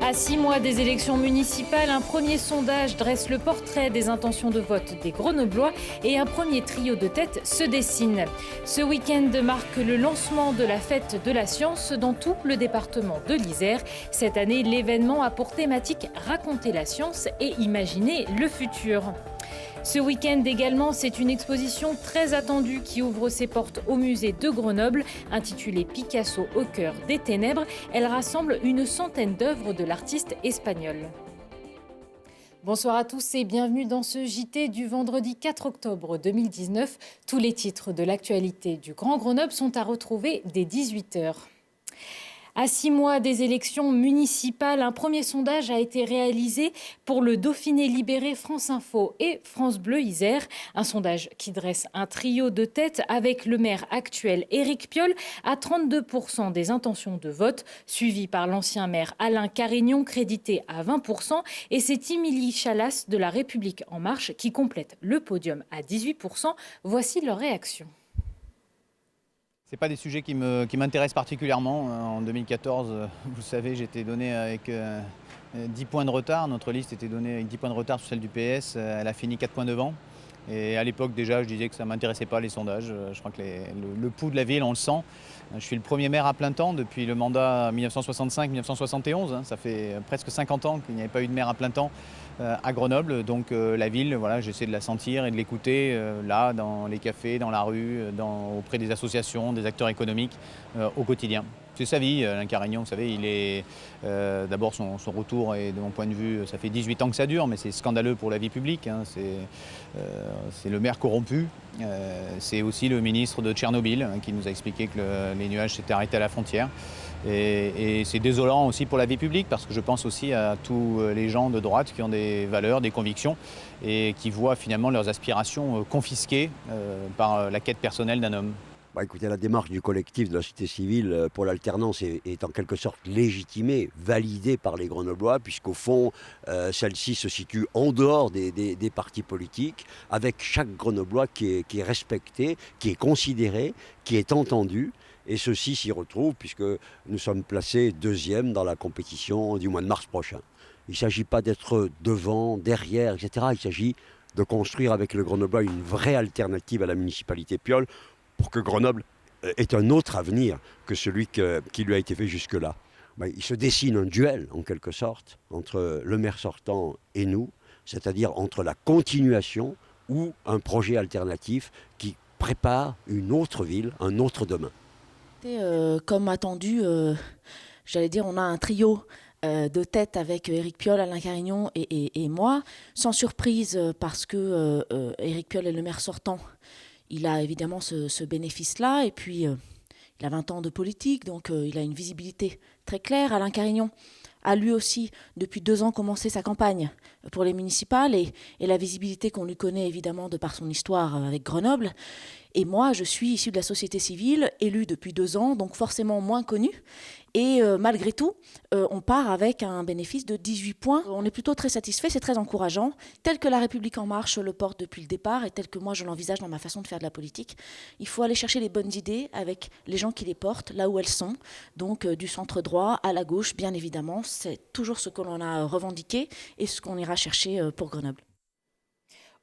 À 6 mois des élections municipales, un premier sondage dresse le portrait des intentions de vote des Grenoblois et un premier trio de tête se dessine. Ce week-end marque le lancement de la fête de la science dans tout le département de l'Isère. Cette année, l'événement a pour thématique raconter la science et imaginer le futur. Ce week-end également, c'est une exposition très attendue qui ouvre ses portes au musée de Grenoble. Intitulée Picasso au cœur des ténèbres, elle rassemble une centaine d'œuvres de l'artiste espagnol. Bonsoir à tous et bienvenue dans ce JT du vendredi 4 octobre 2019. Tous les titres de l'actualité du Grand Grenoble sont à retrouver dès 18h. À 6 mois des élections municipales, un premier sondage a été réalisé pour le Dauphiné libéré, France Info et France Bleu Isère. Un sondage qui dresse un trio de tête avec le maire actuel Éric Piolle à 32% des intentions de vote, suivi par l'ancien maire Alain Carignon crédité à 20%. Et c'est Émilie Chalas de La République En Marche qui complète le podium à 18%. Voici leur réaction. Ce n'est pas des sujets qui m'intéressent particulièrement. En 2014, vous le savez, j'étais donné avec 10 points de retard. Notre liste était donnée avec 10 points de retard sur celle du PS. Elle a fini 4 points devant. Et à l'époque, déjà, je disais que ça ne m'intéressait pas, les sondages. Je crois que le pouls de la ville, on le sent. Je suis le premier maire à plein temps depuis le mandat 1965-1971. Ça fait presque 50 ans qu'il n'y avait pas eu de maire à plein temps à Grenoble. Donc la ville, voilà, j'essaie de la sentir et de l'écouter là, dans les cafés, dans la rue, auprès des associations, des acteurs économiques, au quotidien. C'est sa vie, Alain Carignon, vous savez, il est d'abord son retour, et de mon point de vue, ça fait 18 ans que ça dure, mais c'est scandaleux pour la vie publique. C'est le maire corrompu. C'est aussi le ministre de Tchernobyl qui nous a expliqué que les nuages s'étaient arrêtés à la frontière. Et c'est désolant aussi pour la vie publique, parce que je pense aussi à tous les gens de droite qui ont des valeurs, des convictions, et qui voient finalement leurs aspirations confisquées par la quête personnelle d'un homme. Écoutez, la démarche du collectif de la société civile pour l'alternance est en quelque sorte légitimée, validée par les Grenoblois, puisqu'au fond, celle-ci se situe en dehors des partis politiques, avec chaque Grenoblois qui est respecté, qui est considéré, qui est entendu. Et ceux-ci s'y retrouvent, puisque nous sommes placés deuxième dans la compétition du mois de mars prochain. Il ne s'agit pas d'être devant, derrière, etc. Il s'agit de construire avec le Grenoblois une vraie alternative à la municipalité Piolle, pour que Grenoble ait un autre avenir que celui qui lui a été fait jusque-là. Il se dessine un duel, en quelque sorte, entre le maire sortant et nous, c'est-à-dire entre la continuation ou un projet alternatif qui prépare une autre ville, un autre demain. Comme attendu, j'allais dire, on a un trio de tête avec Éric Piolle, Alain Carignon et moi, sans surprise parce que Éric Piolle est le maire sortant. Il a évidemment ce bénéfice-là, et puis il a 20 ans de politique, donc il a une visibilité très claire. Alain Carignon a lui aussi, depuis 2 ans, commencé sa campagne pour les municipales, et la visibilité qu'on lui connaît évidemment de par son histoire avec Grenoble. Et moi, je suis issue de la société civile, élue depuis 2 ans, donc forcément moins connue. Et malgré tout, on part avec un bénéfice de 18 points. On est plutôt très satisfait, c'est très encourageant. Tel que La République En Marche le porte depuis le départ, et tel que moi je l'envisage dans ma façon de faire de la politique, il faut aller chercher les bonnes idées avec les gens qui les portent, là où elles sont. Donc du centre droit à la gauche, bien évidemment. C'est toujours ce que l'on a revendiqué et ce qu'on ira chercher pour Grenoble.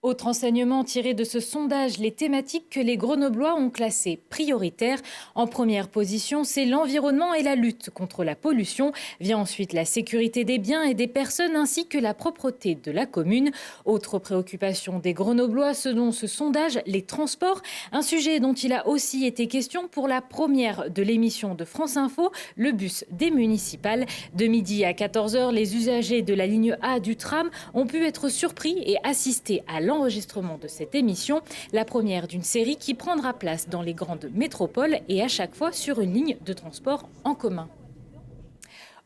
Autre enseignement tiré de ce sondage, les thématiques que les Grenoblois ont classées prioritaires. En première position, c'est l'environnement et la lutte contre la pollution. Vient ensuite la sécurité des biens et des personnes ainsi que la propreté de la commune. Autre préoccupation des Grenoblois, selon ce sondage, les transports. Un sujet dont il a aussi été question pour la première de l'émission de France Info, le bus des municipales. De midi à 14h, les usagers de la ligne A du tram ont pu être surpris et assister à l'enregistrement de cette émission, la première d'une série qui prendra place dans les grandes métropoles et à chaque fois sur une ligne de transport en commun.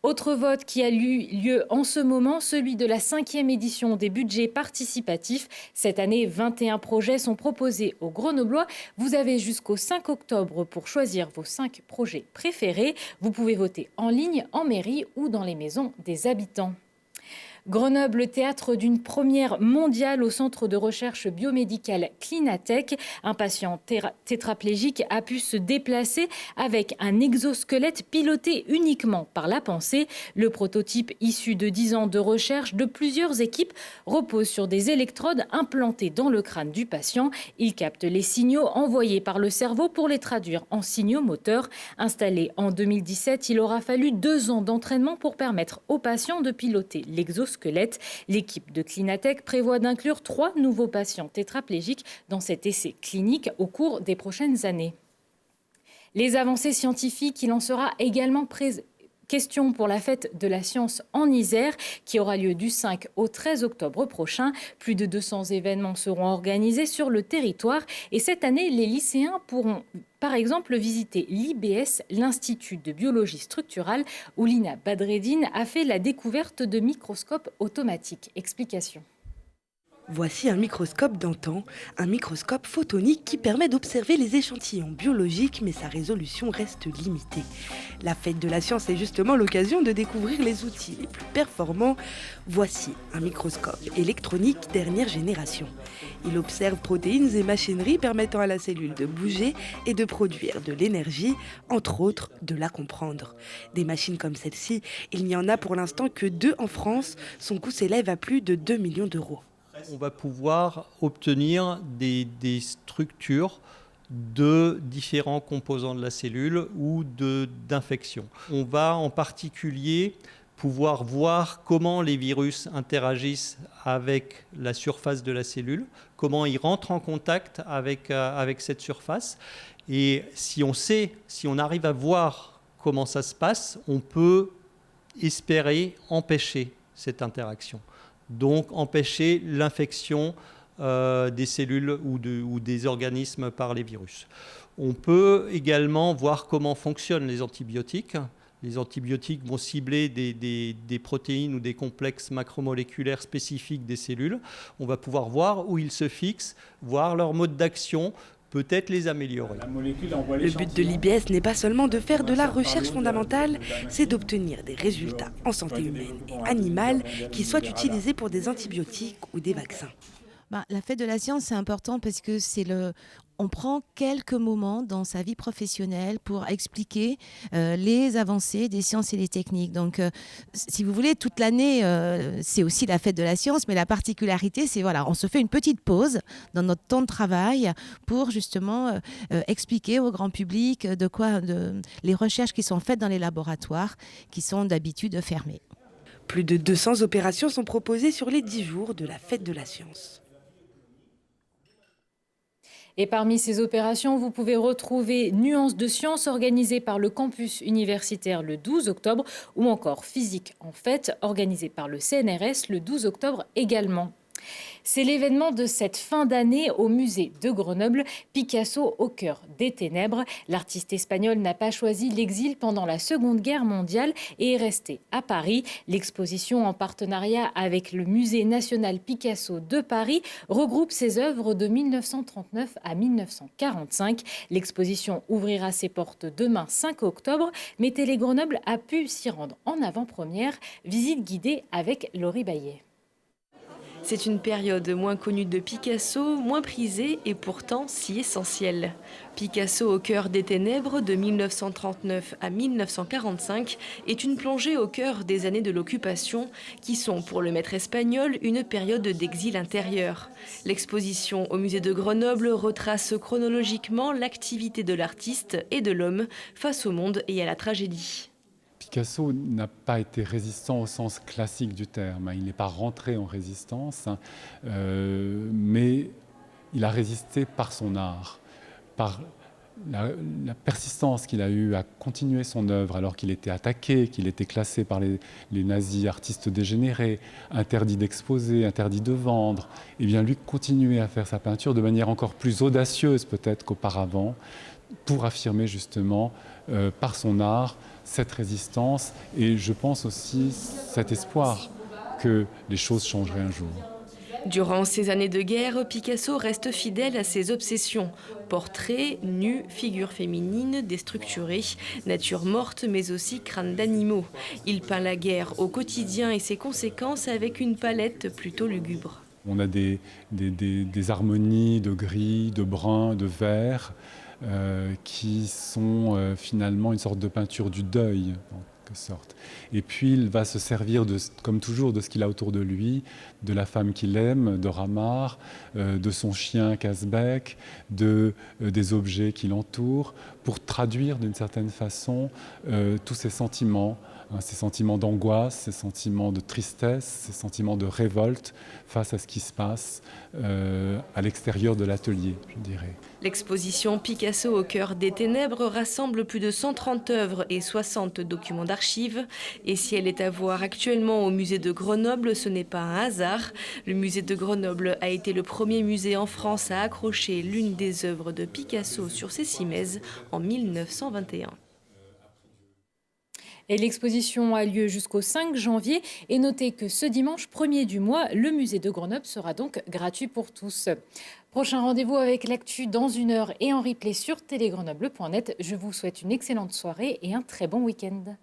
Autre vote qui a eu lieu en ce moment, celui de la 5e édition des budgets participatifs. Cette année, 21 projets sont proposés aux Grenoblois. Vous avez jusqu'au 5 octobre pour choisir vos 5 projets préférés. Vous pouvez voter en ligne, en mairie ou dans les maisons des habitants. Grenoble, théâtre d'une première mondiale au centre de recherche biomédicale Clinatech. Un patient tétraplégique a pu se déplacer avec un exosquelette piloté uniquement par la pensée. Le prototype, issu de 10 ans de recherche de plusieurs équipes, repose sur des électrodes implantées dans le crâne du patient. Il capte les signaux envoyés par le cerveau pour les traduire en signaux moteurs. Installé en 2017, il aura fallu 2 ans d'entraînement pour permettre aux patients de piloter l'exosquelette. L'équipe de Clinatech prévoit d'inclure 3 nouveaux patients tétraplégiques dans cet essai clinique au cours des prochaines années. Les avancées scientifiques, il en sera également question pour la fête de la science en Isère qui aura lieu du 5 au 13 octobre prochain. Plus de 200 événements seront organisés sur le territoire et cette année, les lycéens pourront par exemple visiter l'IBS, l'Institut de biologie structurale, où Lina Badreddine a fait la découverte de microscopes automatiques. Explication. Voici un microscope d'antan, un microscope photonique qui permet d'observer les échantillons biologiques, mais sa résolution reste limitée. La fête de la science est justement l'occasion de découvrir les outils les plus performants. Voici un microscope électronique dernière génération. Il observe protéines et machineries permettant à la cellule de bouger et de produire de l'énergie, entre autres de la comprendre. Des machines comme celle-ci, il n'y en a pour l'instant que 2 en France. Son coût s'élève à plus de 2 millions d'euros. On va pouvoir obtenir des structures de différents composants de la cellule ou d'infections. On va en particulier pouvoir voir comment les virus interagissent avec la surface de la cellule, comment ils rentrent en contact avec cette surface. Et si on arrive à voir comment ça se passe, on peut espérer empêcher cette interaction. Donc empêcher l'infection des cellules ou des organismes par les virus. On peut également voir comment fonctionnent les antibiotiques. Les antibiotiques vont cibler des protéines ou des complexes macromoléculaires spécifiques des cellules. On va pouvoir voir où ils se fixent, voir leur mode d'action, peut-être les améliorer. Le but de l'IBS n'est pas seulement de faire de la recherche fondamentale, c'est d'obtenir des résultats en santé humaine et animale qui soient utilisés pour des antibiotiques ou des vaccins. La fête de la science, c'est important parce que on prend quelques moments dans sa vie professionnelle pour expliquer les avancées des sciences et des techniques. Donc, si vous voulez, toute l'année, c'est aussi la fête de la science, mais la particularité, c'est on se fait une petite pause dans notre temps de travail pour justement expliquer au grand public les recherches qui sont faites dans les laboratoires, qui sont d'habitude fermés. Plus de 200 opérations sont proposées sur les 10 jours de la fête de la science. Et parmi ces opérations, vous pouvez retrouver Nuances de science organisée par le campus universitaire le 12 octobre ou encore Physique en fête organisée par le CNRS le 12 octobre également. C'est l'événement de cette fin d'année au musée de Grenoble, Picasso au cœur des ténèbres. L'artiste espagnol n'a pas choisi l'exil pendant la Seconde Guerre mondiale et est resté à Paris. L'exposition en partenariat avec le Musée national Picasso de Paris regroupe ses œuvres de 1939 à 1945. L'exposition ouvrira ses portes demain 5 octobre, mais Télé Grenoble a pu s'y rendre en avant-première. Visite guidée avec Laurie Baillet. C'est une période moins connue de Picasso, moins prisée et pourtant si essentielle. Picasso au cœur des ténèbres de 1939 à 1945 est une plongée au cœur des années de l'occupation qui sont pour le maître espagnol une période d'exil intérieur. L'exposition au musée de Grenoble retrace chronologiquement l'activité de l'artiste et de l'homme face au monde et à la tragédie. Picasso n'a pas été résistant au sens classique du terme. Il n'est pas rentré en résistance, mais il a résisté par son art, par la persistance qu'il a eue à continuer son œuvre alors qu'il était attaqué, qu'il était classé par les nazis, artiste dégénéré, interdit d'exposer, interdit de vendre. Et bien lui continuer à faire sa peinture de manière encore plus audacieuse peut-être qu'auparavant pour affirmer justement par son art cette résistance et je pense aussi cet espoir que les choses changeraient un jour. Durant ces années de guerre, Picasso reste fidèle à ses obsessions. Portraits, nus, figures féminines, déstructurées, nature morte mais aussi crânes d'animaux. Il peint la guerre au quotidien et ses conséquences avec une palette plutôt lugubre. On a des harmonies de gris, de brun, de vert qui sont finalement une sorte de peinture du deuil. Sorte. Et puis il va se servir, comme toujours, de ce qu'il a autour de lui, de la femme qu'il aime, de Ramar, de son chien Kazbek, des objets qui l'entourent, pour traduire d'une certaine façon tous ces sentiments d'angoisse, ces sentiments de tristesse, ces sentiments de révolte face à ce qui se passe à l'extérieur de l'atelier, je dirais. L'exposition Picasso au cœur des ténèbres rassemble plus de 130 œuvres et 60 documents d'archives. Et si elle est à voir actuellement au musée de Grenoble, ce n'est pas un hasard. Le musée de Grenoble a été le premier musée en France à accrocher l'une des œuvres de Picasso sur ses cimaises en 1921. Et l'exposition a lieu jusqu'au 5 janvier. Et notez que ce dimanche 1er du mois, le musée de Grenoble sera donc gratuit pour tous. Prochain rendez-vous avec l'actu dans 1 heure et en replay sur télégrenoble.net. Je vous souhaite une excellente soirée et un très bon week-end.